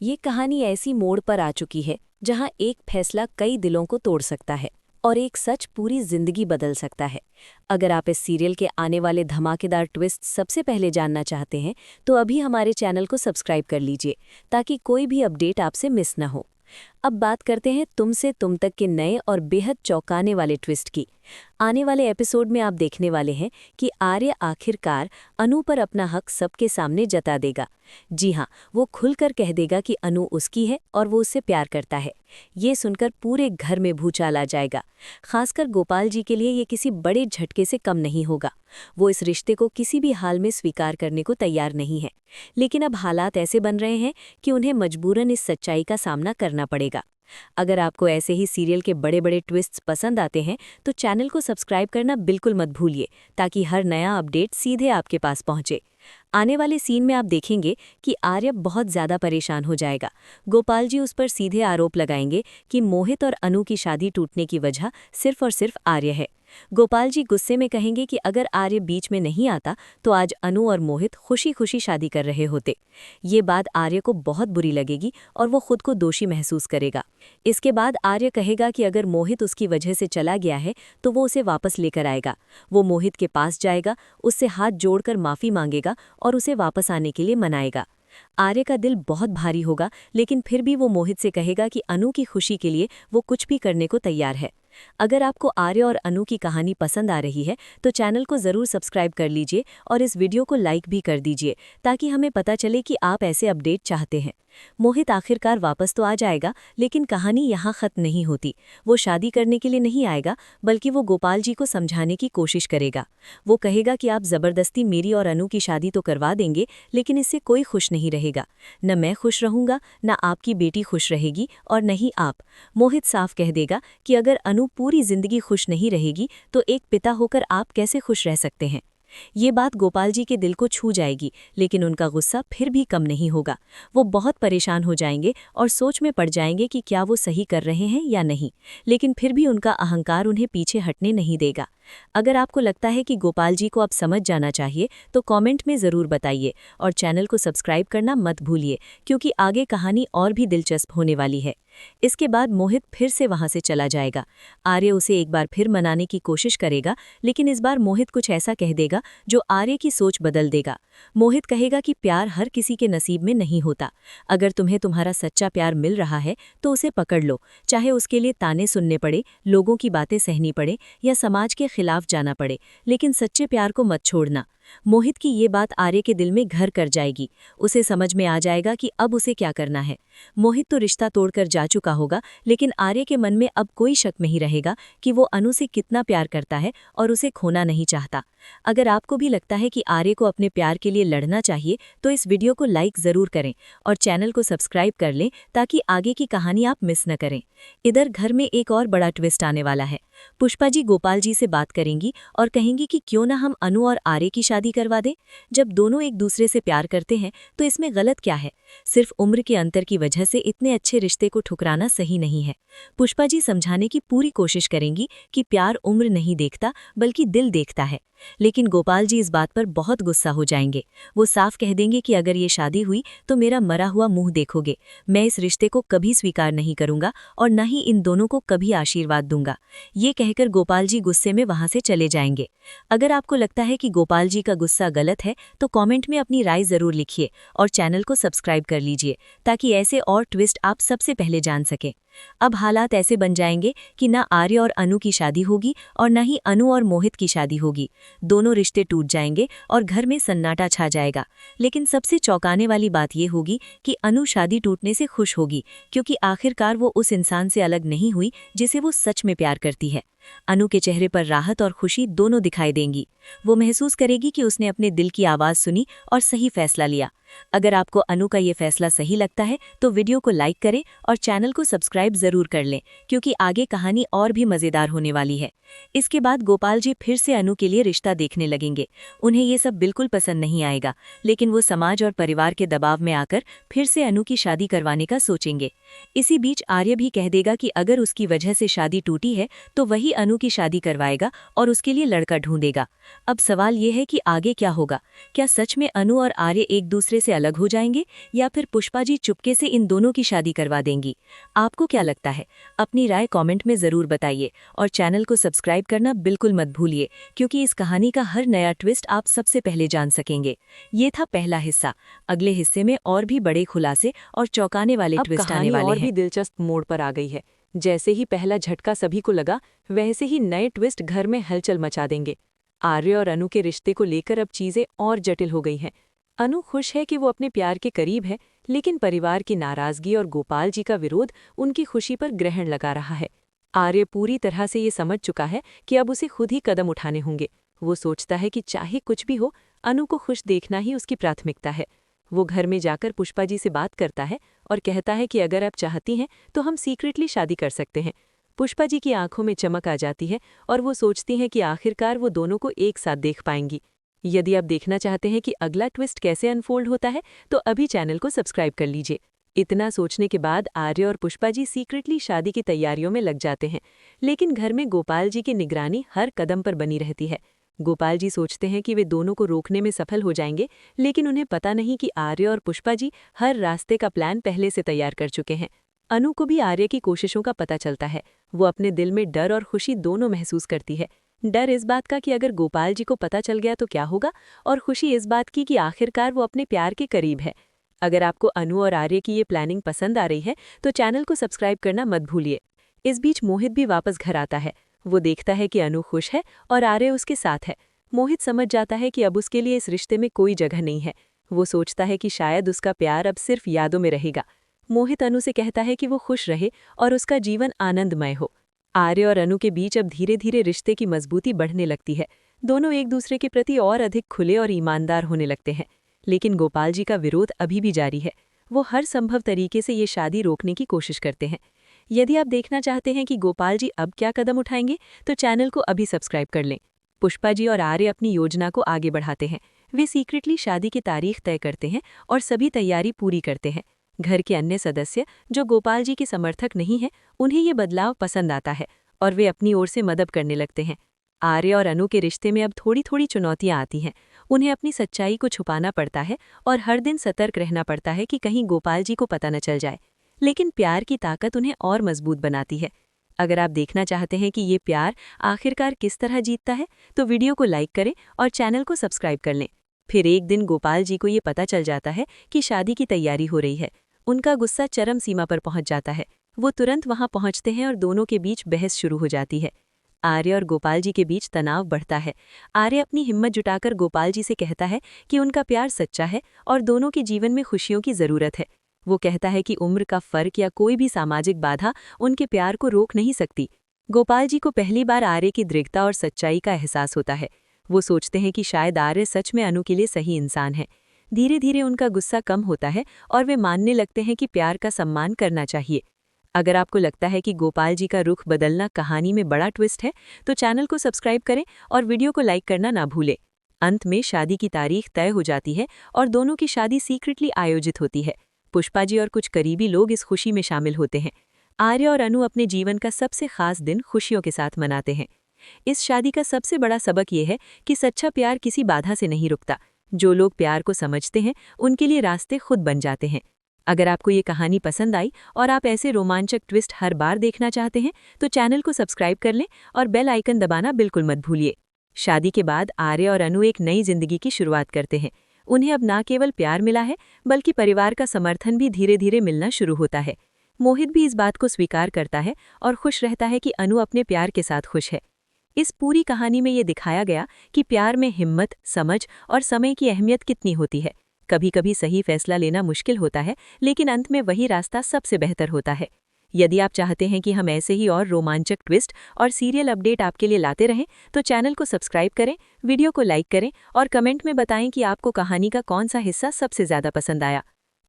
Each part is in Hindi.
ये कहानी ऐसी मोड़ पर आ चुकी है जहां एक फैसला कई दिलों को तोड़ सकता है और एक सच पूरी जिंदगी बदल सकता है। अगर आप इस सीरियल के आने वाले धमाकेदार ट्विस्ट सबसे पहले जानना चाहते हैं तो अभी हमारे चैनल को सब्सक्राइब कर लीजिए ताकि कोई भी अपडेट आपसे मिस न हो। अब बात करते हैं तुमसे तुम तक के नए और बेहद चौंकाने वाले ट्विस्ट की। आने वाले एपिसोड में आप देखने वाले हैं कि आर्य आखिरकार अनु पर अपना हक सबके सामने जता देगा। जी हाँ, वो खुलकर कह देगा कि अनु उसकी है और वो उससे प्यार करता है। ये सुनकर पूरे घर में भूचाल आ जाएगा। खासकर गोपाल जी के लिए ये किसी बड़े झटके से कम नहीं होगा। वो इस रिश्ते को किसी भी हाल में स्वीकार करने को तैयार नहीं है, लेकिन अब हालात ऐसे बन रहे हैं कि उन्हें मजबूरन इस सच्चाई का सामना करना पड़ेगा। अगर आपको ऐसे ही सीरियल के बड़े बड़े ट्विस्ट्स पसंद आते हैं तो चैनल को सब्सक्राइब करना बिल्कुल मत भूलिए ताकि हर नया अपडेट सीधे आपके पास पहुंचे। आने वाले सीन में आप देखेंगे कि आर्य बहुत ज़्यादा परेशान हो जाएगा। गोपाल जी उस पर सीधे आरोप लगाएंगे कि मोहित और अनु की शादी टूटने की वजह सिर्फ और सिर्फ आर्य है। गोपाल जी गुस्से में कहेंगे कि अगर आर्य बीच में नहीं आता तो आज अनु और मोहित खुशी खुशी शादी कर रहे होते। ये बात आर्य को बहुत बुरी लगेगी और वो खुद को दोषी महसूस करेगा। इसके बाद आर्य कहेगा कि अगर मोहित उसकी वजह से चला गया है तो वो उसे वापस लेकर आएगा। वो मोहित के पास जाएगा, उससे हाथ जोड़कर माफ़ी मांगेगा और उसे वापस आने के लिए मनाएगा। आर्य का दिल बहुत भारी होगा, लेकिन फिर भी वो मोहित से कहेगा कि अनु की खुशी के लिए वो कुछ भी करने को तैयार है। अगर आपको आर्य और अनु की कहानी पसंद आ रही है तो चैनल को ज़रूर सब्सक्राइब कर लीजिए और इस वीडियो को लाइक भी कर दीजिए ताकि हमें पता चले कि आप ऐसे अपडेट चाहते हैं। मोहित आखिरकार वापस तो आ जाएगा, लेकिन कहानी यहाँ ख़त्म नहीं होती। वो शादी करने के लिए नहीं आएगा, बल्कि वो गोपाल जी को समझाने की कोशिश करेगा। वो कहेगा कि आप ज़बरदस्ती मेरी और अनु की शादी तो करवा देंगे, लेकिन इससे कोई खुश नहीं रहेगा। न मैं खुश रहूँगा, न आपकी बेटी खुश रहेगी और न ही आप। मोहित साफ कह देगा कि अगर अनु पूरी जिंदगी खुश नहीं रहेगी तो एक पिता होकर आप कैसे खुश रह सकते हैं। ये बात गोपाल जी के दिल को छू जाएगी, लेकिन उनका गुस्सा फिर भी कम नहीं होगा। वो बहुत परेशान हो जाएंगे और सोच में पड़ जाएंगे कि क्या वो सही कर रहे हैं या नहीं, लेकिन फिर भी उनका अहंकार उन्हें पीछे हटने नहीं देगा। अगर आपको लगता है कि गोपाल जी को अब समझ जाना चाहिए तो कमेंट में ज़रूर बताइए और चैनल को सब्सक्राइब करना मत भूलिए, क्योंकि आगे कहानी और भी दिलचस्प होने वाली है। इसके बाद मोहित फिर से वहां से चला जाएगा। आर्य उसे एक बार फिर मनाने की कोशिश करेगा, लेकिन इस बार मोहित कुछ ऐसा कह देगा जो आर्य की सोच बदल देगा। मोहित कहेगा कि प्यार हर किसी के नसीब में नहीं होता। अगर तुम्हें तुम्हारा सच्चा प्यार मिल रहा है तो उसे पकड़ लो, चाहे उसके लिए ताने सुनने पड़े, लोगों की बातें सहनी पड़े या समाज के खिलाफ जाना पड़े, लेकिन सच्चे प्यार को मत छोड़ना। मोहित की ये बात आर्य के दिल में घर कर जाएगी। उसे समझ में आ जाएगा कि अब उसे क्या करना है। मोहित तो रिश्ता तोड़कर जा चुका होगा, लेकिन आर्य के मन में अब कोई शक नहीं रहेगा कि वो अनु से कितना प्यार करता है और उसे खोना नहीं चाहता। अगर आपको भी लगता है कि आर्य को अपने प्यार के लिए लड़ना चाहिए तो इस वीडियो को लाइक ज़रूर करें और चैनल को सब्सक्राइब कर लें ताकि आगे की कहानी आप मिस न करें। इधर घर में एक और बड़ा ट्विस्ट आने वाला है। पुष्पा जी गोपाल जी से बात करेंगी और कहेंगी कि क्यों ना हम अनु और आर्य की शादी करवा दें। जब दोनों एक दूसरे से प्यार करते हैं तो इसमें गलत क्या है। सिर्फ उम्र के अंतर की वजह से इतने अच्छे रिश्ते को ठुकराना सही नहीं है। पुष्पा जी समझाने की पूरी कोशिश करेंगी कि प्यार उम्र नहीं देखता बल्कि दिल देखता है, लेकिन गोपाल जी इस बात पर बहुत गुस्सा हो जाएंगे। वो साफ कह देंगे कि अगर ये शादी हुई तो मेरा मरा हुआ मुंह देखोगे। मैं इस रिश्ते को कभी स्वीकार नहीं करूंगा और न ही इन दोनों को कभी आशीर्वाद दूंगा। ये कहकर गोपाल जी गुस्से में वहां से चले जाएंगे। अगर आपको लगता है कि गोपाल जी का गुस्सा गलत है तो कमेंट में अपनी राय जरूर लिखिए और चैनल को सब्सक्राइब कर लीजिए ताकि ऐसे और ट्विस्ट आप सबसे पहले जान सकें। अब हालात ऐसे बन जाएंगे कि ना आर्य और अनु की शादी होगी और न ही अनु और मोहित की शादी होगी। दोनों रिश्ते टूट जाएंगे और घर में सन्नाटा छा जाएगा। लेकिन सबसे चौंकाने वाली बात यह होगी कि अनु शादी टूटने से खुश होगी, क्योंकि आखिरकार वो उस इंसान से अलग नहीं हुई जिसे वो सच में प्यार करती है। अनु के चेहरे पर राहत और खुशी दोनों दिखाई देंगी। वो महसूस करेगी कि उसने अपने दिल की आवाज़ सुनी और सही फैसला लिया। अगर आपको अनु का ये फैसला सही लगता है तो वीडियो को लाइक करें और चैनल को सब्सक्राइब ज़रूर कर लें, क्योंकि आगे कहानी और भी मज़ेदार होने वाली है। इसके बाद गोपाल जी फिर से अनु के लिए रिश्ता देखने लगेंगे। उन्हें ये सब बिल्कुल पसंद नहीं आएगा, लेकिन वो समाज और परिवार के दबाव में आकर फिर से अनु की शादी करवाने का सोचेंगे। इसी बीच आर्य भी कह देगा कि अगर उसकी वजह से शादी टूटी है तो वही अनु की शादी करवाएगा और उसके लिए लड़का ढूंढेगा। अब सवाल ये है कि आगे क्या होगा। क्या सच में अनु और आर्य एक दूसरे से अलग हो जाएंगे या फिर पुष्पा जी चुपके से इन दोनों की शादी करवा देंगी। आपको क्या लगता है? अपनी राय कमेंट में ज़रूर बताइए और चैनल को सब्सक्राइब करना बिल्कुल मत भूलिए, क्योंकि इस कहानी का हर नया ट्विस्ट आप सबसे पहले जान सकेंगे। ये था पहला हिस्सा। अगले हिस्से में और भी बड़े खुलासे और चौंकाने वाले ट्विस्ट आने वाले हैं। और भी दिलचस्प मोड़ पर आ गई है। जैसे ही पहला झटका सभी को लगा, वैसे ही नए ट्विस्ट घर में हलचल मचा देंगे। आर्य और अनु के रिश्ते को लेकर अब चीजें और जटिल हो गई हैं। अनु खुश है कि वो अपने प्यार के करीब है, लेकिन परिवार की नाराजगी और गोपाल जी का विरोध उनकी खुशी पर ग्रहण लगा रहा है। आर्य पूरी तरह से ये समझ चुका है कि अब उसे खुद ही कदम उठाने होंगे। वो सोचता है कि चाहे कुछ भी हो, अनु को खुश देखना ही उसकी प्राथमिकता है। वो घर में जाकर पुष्पा जी से बात करता है और कहता है कि अगर आप चाहती हैं तो हम सीक्रेटली शादी कर सकते हैं। पुष्पा जी की आंखों में चमक आ जाती है और वो सोचती हैं कि आखिरकार वो दोनों को एक साथ देख पाएंगी। यदि आप देखना चाहते हैं कि अगला ट्विस्ट कैसे अनफोल्ड होता है, तो अभी चैनल को सब्सक्राइब कर लीजिए। इतना सोचने के बाद आर्य और पुष्पा जी सीक्रेटली शादी की तैयारियों में लग जाते हैं, लेकिन घर में गोपाल जी की निगरानी हर कदम पर बनी रहती है। गोपाल जी सोचते हैं कि वे दोनों को रोकने में सफल हो जाएंगे, लेकिन उन्हें पता नहीं कि आर्य और पुष्पा जी हर रास्ते का प्लान पहले से तैयार कर चुके हैं। अनु को भी आर्य की कोशिशों का पता चलता है। वो अपने दिल में डर और खुशी दोनों महसूस करती है। डर इस बात का कि अगर गोपाल जी को पता चल गया तो क्या होगा, और खुशी इस बात की कि आखिरकार वो अपने प्यार के करीब है। अगर आपको अनु और आर्य की ये प्लानिंग पसंद आ रही है तो चैनल को सब्सक्राइब करना मत भूलिए। इस बीच मोहित भी वापस घर आता है। वो देखता है कि अनु खुश है और आर्य उसके साथ है। मोहित समझ जाता है कि अब उसके लिए इस रिश्ते में कोई जगह नहीं है। वो सोचता है कि शायद उसका प्यार अब सिर्फ यादों में रहेगा। मोहित अनु से कहता है कि वो खुश रहे और उसका जीवन आनंदमय हो। आर्य और अनु के बीच अब धीरे धीरे रिश्ते की मजबूती बढ़ने लगती है। दोनों एक दूसरे के प्रति और अधिक खुले और ईमानदार होने लगते हैं। लेकिन गोपाल जी का विरोध अभी भी जारी है। वो हर संभव तरीके से ये शादी रोकने की कोशिश करते हैं। यदि आप देखना चाहते हैं कि गोपाल जी अब क्या कदम उठाएंगे, तो चैनल को अभी सब्सक्राइब कर लें। पुष्पा जी और आर्य अपनी योजना को आगे बढ़ाते हैं। वे सीक्रेटली शादी की तारीख तय करते हैं और सभी तैयारी पूरी करते हैं। घर के अन्य सदस्य जो गोपाल जी के समर्थक नहीं हैं, उन्हें ये बदलाव पसंद आता है और वे अपनी ओर से मदद करने लगते हैं। आर्य और अनु के रिश्ते में अब थोड़ी थोड़ी चुनौतियां आती हैं। उन्हें अपनी सच्चाई को छुपाना पड़ता है और हर दिन सतर्क रहना पड़ता है कि कहीं गोपाल जी को पता न चल जाए। लेकिन प्यार की ताकत उन्हें और मजबूत बनाती है। अगर आप देखना चाहते हैं कि ये प्यार आखिरकार किस तरह जीतता है, तो वीडियो को लाइक करें और चैनल को सब्सक्राइब कर लें। फिर एक दिन गोपाल जी को ये पता चल जाता है कि शादी की तैयारी हो रही है। उनका गुस्सा चरम सीमा पर पहुंच जाता है। वो तुरंत वहां पहुंचते हैं और दोनों के बीच बहस शुरू हो जाती है। आर्य और गोपाल जी के बीच तनाव बढ़ता है। आर्य अपनी हिम्मत जुटाकर गोपाल जी से कहता है कि उनका प्यार सच्चा है और दोनों के जीवन में खुशियों की जरूरत है। वो कहता है कि उम्र का फर्क या कोई भी सामाजिक बाधा उनके प्यार को रोक नहीं सकती। गोपाल जी को पहली बार आर्य की दृढ़ता और सच्चाई का एहसास होता है। वो सोचते हैं कि शायद आर्य सच में अनु के लिए सही इंसान है। धीरे धीरे उनका गुस्सा कम होता है और वे मानने लगते हैं कि प्यार का सम्मान करना चाहिए। अगर आपको लगता है कि गोपाल जी का रुख बदलना कहानी में बड़ा ट्विस्ट है, तो चैनल को सब्सक्राइब करें और वीडियो को लाइक करना ना भूलें। अंत में शादी की तारीख तय हो जाती है और दोनों की शादी सीक्रेटली आयोजित होती है। पुष्पा जी और कुछ करीबी लोग इस खुशी में शामिल होते हैं। आर्य और अनु अपने जीवन का सबसे खास दिन खुशियों के साथ मनाते हैं। इस शादी का सबसे बड़ा सबक ये है कि सच्चा प्यार किसी बाधा से नहीं रुकता। जो लोग प्यार को समझते हैं, उनके लिए रास्ते खुद बन जाते हैं। अगर आपको ये कहानी पसंद आई और आप ऐसे रोमांचक ट्विस्ट हर बार देखना चाहते हैं, तो चैनल को सब्सक्राइब कर लें और बेल आइकन दबाना बिल्कुल मत भूलिए। शादी के बाद आर्य और अनु एक नई जिंदगी की शुरुआत करते हैं। उन्हें अब ना केवल प्यार मिला है, बल्कि परिवार का समर्थन भी धीरे धीरे मिलना शुरू होता है। मोहित भी इस बात को स्वीकार करता है और खुश रहता है कि अनु अपने प्यार के साथ खुश है। इस पूरी कहानी में ये दिखाया गया कि प्यार में हिम्मत, समझ और समय की अहमियत कितनी होती है। कभी कभी सही फैसला लेना मुश्किल होता है, लेकिन अंत में वही रास्ता सबसे बेहतर होता है। यदि आप चाहते हैं कि हम ऐसे ही और रोमांचक ट्विस्ट और सीरियल अपडेट आपके लिए लाते रहें, तो चैनल को सब्सक्राइब करें, वीडियो को लाइक करें और कमेंट में बताएं कि आपको कहानी का कौन सा हिस्सा सबसे ज्यादा पसंद आया।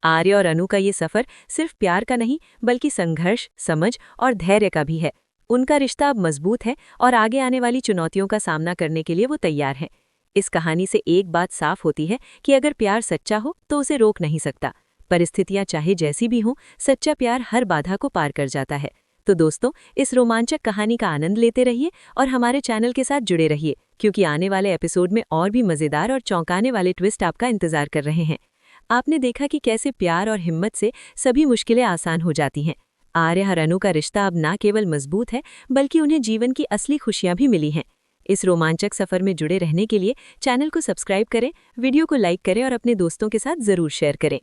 आर्य और अनु का ये सफर सिर्फ प्यार का नहीं, बल्कि संघर्ष, समझ और धैर्य का भी है। उनका रिश्ता अब मजबूत है और आगे आने वाली चुनौतियों का सामना करने के लिए वो तैयार हैं। इस कहानी से एक बात साफ होती है कि अगर प्यार सच्चा हो तो उसे रोक नहीं सकता। परिस्थितियां चाहे जैसी भी हों, सच्चा प्यार हर बाधा को पार कर जाता है। तो दोस्तों, इस रोमांचक कहानी का आनंद लेते रहिए और हमारे चैनल के साथ जुड़े रहिए, क्योंकि आने वाले एपिसोड में और भी मजेदार और चौंकाने वाले ट्विस्ट आपका इंतजार कर रहे हैं। आपने देखा कि कैसे प्यार और हिम्मत से सभी मुश्किलें आसान हो जाती हैं। आर्य और अनु का रिश्ता अब ना केवल मजबूत है, बल्कि उन्हें जीवन की असली खुशियां भी मिली हैं। इस रोमांचक सफर में जुड़े रहने के लिए चैनल को सब्सक्राइब करें, वीडियो को लाइक करें और अपने दोस्तों के साथ जरूर शेयर करें।